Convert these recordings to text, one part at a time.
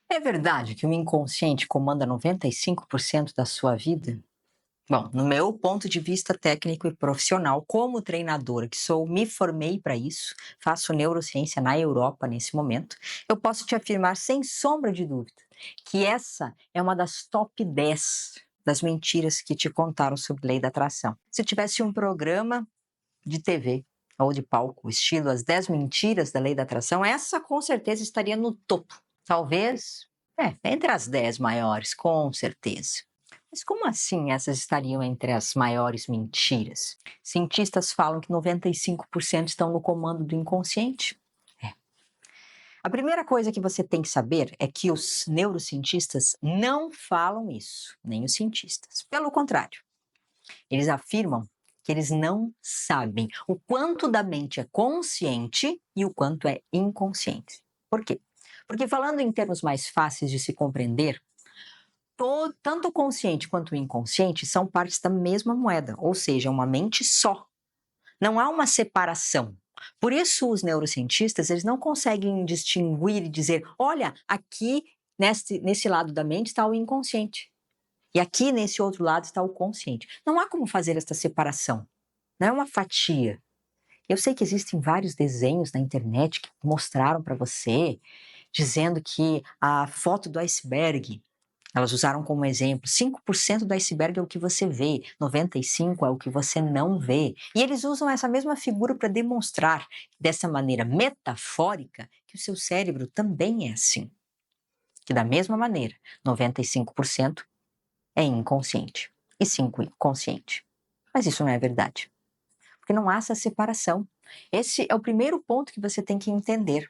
É verdade que o inconsciente comanda 95% da sua vida? Bom, no meu ponto de vista técnico e profissional, como treinadora que sou, me formei para isso, faço neurociência na Europa nesse momento, eu posso te afirmar sem sombra de dúvida que essa é uma das top 10 das mentiras que te contaram sobre lei da atração. Se tivesse um programa de TV ou de palco, estilo As 10 Mentiras da Lei da Atração, essa com certeza estaria no topo. Talvez, entre as 10 maiores, com certeza. Mas como assim essas estariam entre as maiores mentiras? Cientistas falam que 95% estão no comando do inconsciente. É. A primeira coisa que você tem que saber é que os neurocientistas não falam isso, nem os cientistas. Pelo contrário, eles afirmam que eles não sabem o quanto da mente é consciente e o quanto é inconsciente. Por quê? Porque falando em termos mais fáceis de se compreender, tanto o consciente quanto o inconsciente são partes da mesma moeda, ou seja, uma mente só. Não há uma separação. Por isso os neurocientistas, eles não conseguem distinguir e dizer, olha, aqui nesse lado da mente está o inconsciente. E aqui nesse outro lado está o consciente. Não há como fazer essa separação. Não é uma fatia. Eu sei que existem vários desenhos na internet que mostraram para você, dizendo que a foto do iceberg, elas usaram como exemplo, 5% do iceberg é o que você vê, 95% é o que você não vê. E eles usam essa mesma figura para demonstrar, dessa maneira metafórica, que o seu cérebro também é assim. Que da mesma maneira, 95% é inconsciente e 5% consciente. Mas isso não é verdade, porque não há essa separação. Esse é o primeiro ponto que você tem que entender.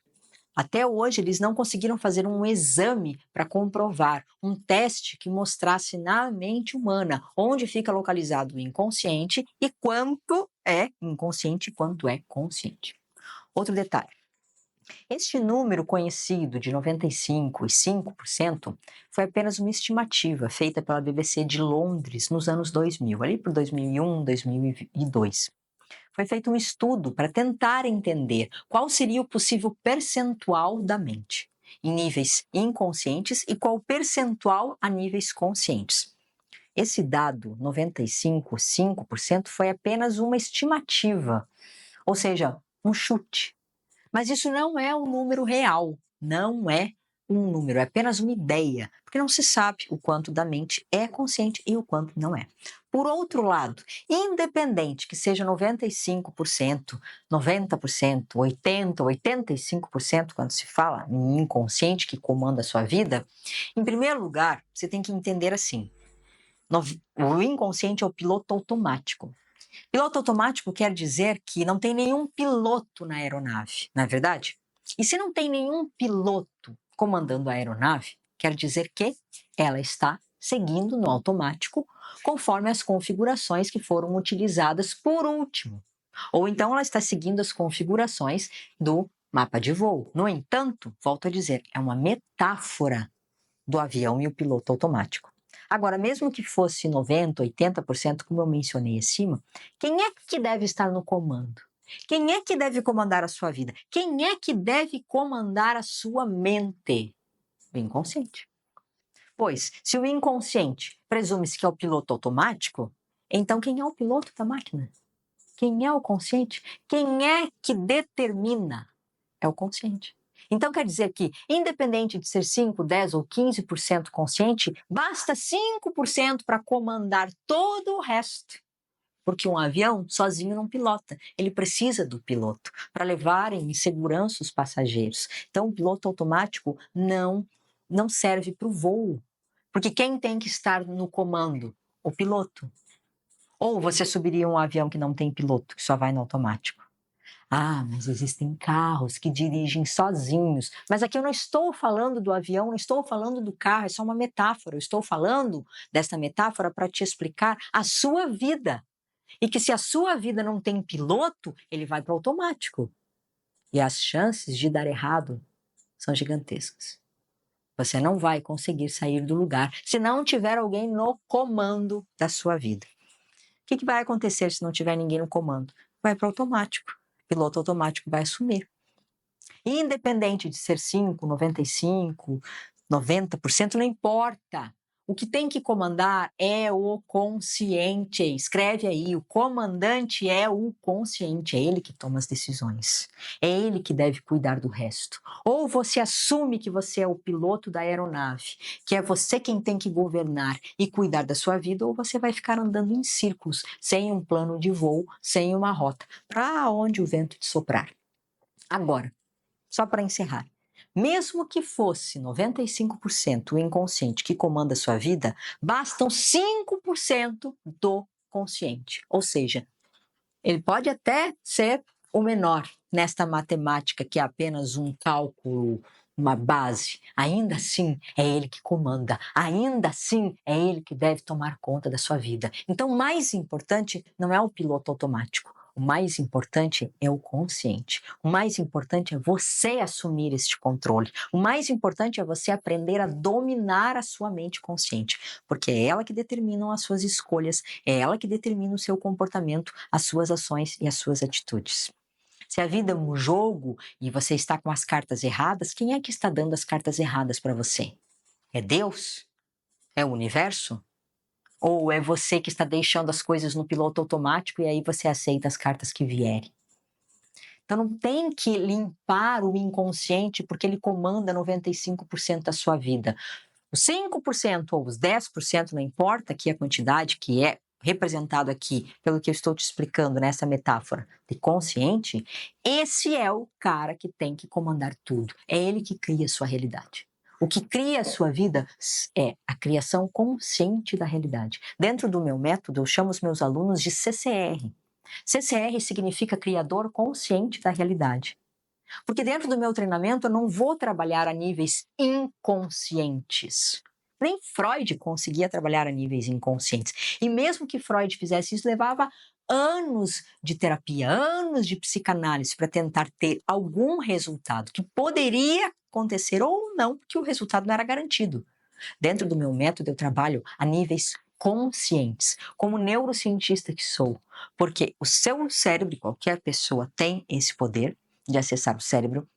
Até hoje, eles não conseguiram fazer um exame para comprovar, um teste que mostrasse na mente humana onde fica localizado o inconsciente e quanto é inconsciente e quanto é consciente. Outro detalhe. Este número conhecido de 95% e 5% foi apenas uma estimativa feita pela BBC de Londres nos anos 2000, ali por 2001, 2002. Foi feito um estudo para tentar entender qual seria o possível percentual da mente em níveis inconscientes e qual percentual a níveis conscientes. Esse dado, 95,5%, foi apenas uma estimativa, ou seja, um chute. Mas isso não é um número real, não é um número, é apenas uma ideia, porque não se sabe o quanto da mente é consciente e o quanto não é. Por outro lado, independente que seja 95%, 90%, 80%, 85%, quando se fala em inconsciente que comanda a sua vida, em primeiro lugar, você tem que entender assim, o inconsciente é o piloto automático. Piloto automático quer dizer que não tem nenhum piloto na aeronave, não é verdade? E se não tem nenhum piloto comandando a aeronave, quer dizer que ela está seguindo no automático conforme as configurações que foram utilizadas por último. Ou então ela está seguindo as configurações do mapa de voo. No entanto, volto a dizer, é uma metáfora do avião e o piloto automático. Agora, mesmo que fosse 90%, 80%, como eu mencionei acima, quem é que deve estar no comando? Quem é que deve comandar a sua vida? Quem é que deve comandar a sua mente? O inconsciente. Pois, se o inconsciente presume-se que é o piloto automático, então quem é o piloto da máquina? Quem é o consciente? Quem é que determina? É o consciente. Então quer dizer que, independente de ser 5, 10 ou 15% consciente, basta 5% para comandar todo o resto. Porque um avião sozinho não pilota, ele precisa do piloto para levar em segurança os passageiros. Então o piloto automático não serve para o voo, porque quem tem que estar no comando? O piloto. Ou você subiria um avião que não tem piloto, que só vai no automático? Ah, mas existem carros que dirigem sozinhos. Mas aqui eu não estou falando do avião, não estou falando do carro, é só uma metáfora. Eu estou falando dessa metáfora para te explicar a sua vida. E que se a sua vida não tem piloto, ele vai para o automático. E as chances de dar errado são gigantescas. Você não vai conseguir sair do lugar se não tiver alguém no comando da sua vida. O que vai acontecer se não tiver ninguém no comando? Vai para o automático. O piloto automático vai assumir. Independente de ser 5, 95, 90% não importa. O que tem que comandar é o consciente. Escreve aí, o comandante é o consciente, é ele que toma as decisões. É ele que deve cuidar do resto. Ou você assume que você é o piloto da aeronave, que é você quem tem que governar e cuidar da sua vida, ou você vai ficar andando em círculos, sem um plano de voo, sem uma rota, para onde o vento te soprar. Agora, só para encerrar. Mesmo que fosse 95% o inconsciente que comanda a sua vida, bastam 5% do consciente. Ou seja, ele pode até ser o menor nesta matemática, que é apenas um cálculo, uma base. Ainda assim, é ele que comanda. Ainda assim, é ele que deve tomar conta da sua vida. Então, o mais importante não é o piloto automático. O mais importante é o consciente. O mais importante é você assumir este controle. O mais importante é você aprender a dominar a sua mente consciente, porque é ela que determina as suas escolhas, é ela que determina o seu comportamento, as suas ações e as suas atitudes. Se a vida é um jogo e você está com as cartas erradas, quem é que está dando as cartas erradas para você? É Deus? É o universo? Ou é você que está deixando as coisas no piloto automático e aí você aceita as cartas que vierem? Então não tem que limpar o inconsciente porque ele comanda 95% da sua vida. Os 5% ou os 10%, não importa aqui a quantidade que é representado aqui, pelo que eu estou te explicando nessa metáfora de consciente, esse é o cara que tem que comandar tudo. É ele que cria a sua realidade. O que cria a sua vida é a criação consciente da realidade. Dentro do meu método, eu chamo os meus alunos de CCR. CCR significa Criador Consciente da Realidade. Porque dentro do meu treinamento eu não vou trabalhar a níveis inconscientes. Nem Freud conseguia trabalhar a níveis inconscientes. E mesmo que Freud fizesse isso, levava anos de terapia, anos de psicanálise para tentar ter algum resultado que poderia acontecer ou não, porque o resultado não era garantido. Dentro do meu método eu trabalho a níveis conscientes, como neurocientista que sou, porque o seu cérebro, qualquer pessoa tem esse poder de acessar o cérebro.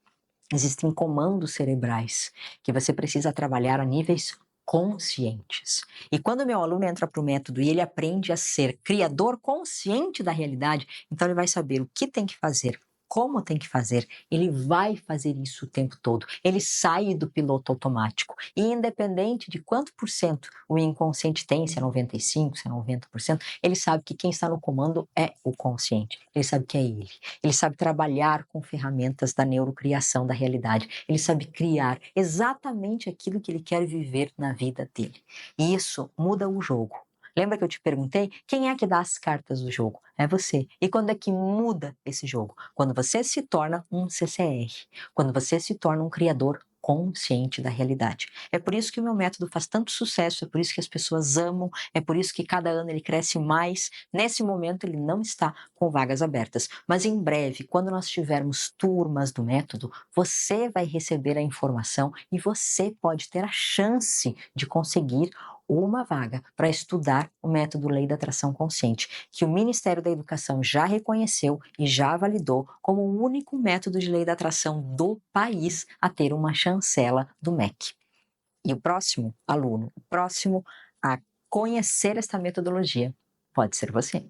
Existem comandos cerebrais que você precisa trabalhar a níveis conscientes. E quando o meu aluno entra para o método e ele aprende a ser criador consciente da realidade, então ele vai saber o que tem que fazer, como tem que fazer, ele vai fazer isso o tempo todo. Ele sai do piloto automático. E independente de quanto por cento o inconsciente tem, se é 95%, se é 90%, ele sabe que quem está no comando é o consciente. Ele sabe que é ele. Ele sabe trabalhar com ferramentas da neurocriação da realidade. Ele sabe criar exatamente aquilo que ele quer viver na vida dele. E isso muda o jogo. Lembra que eu te perguntei quem é que dá as cartas do jogo? É você. E quando é que muda esse jogo? Quando você se torna um CCR. Quando você se torna um criador consciente da realidade. É por isso que o meu método faz tanto sucesso, é por isso que as pessoas amam, é por isso que cada ano ele cresce mais. Nesse momento ele não está com vagas abertas, mas em breve, quando nós tivermos turmas do método, você vai receber a informação e você pode ter a chance de conseguir uma vaga para estudar o método Lei da Atração Consciente, que o Ministério da Educação já reconheceu e já validou como o único método de lei da atração do país a ter uma chancela do MEC. E o próximo aluno, o próximo a conhecer esta metodologia, pode ser você.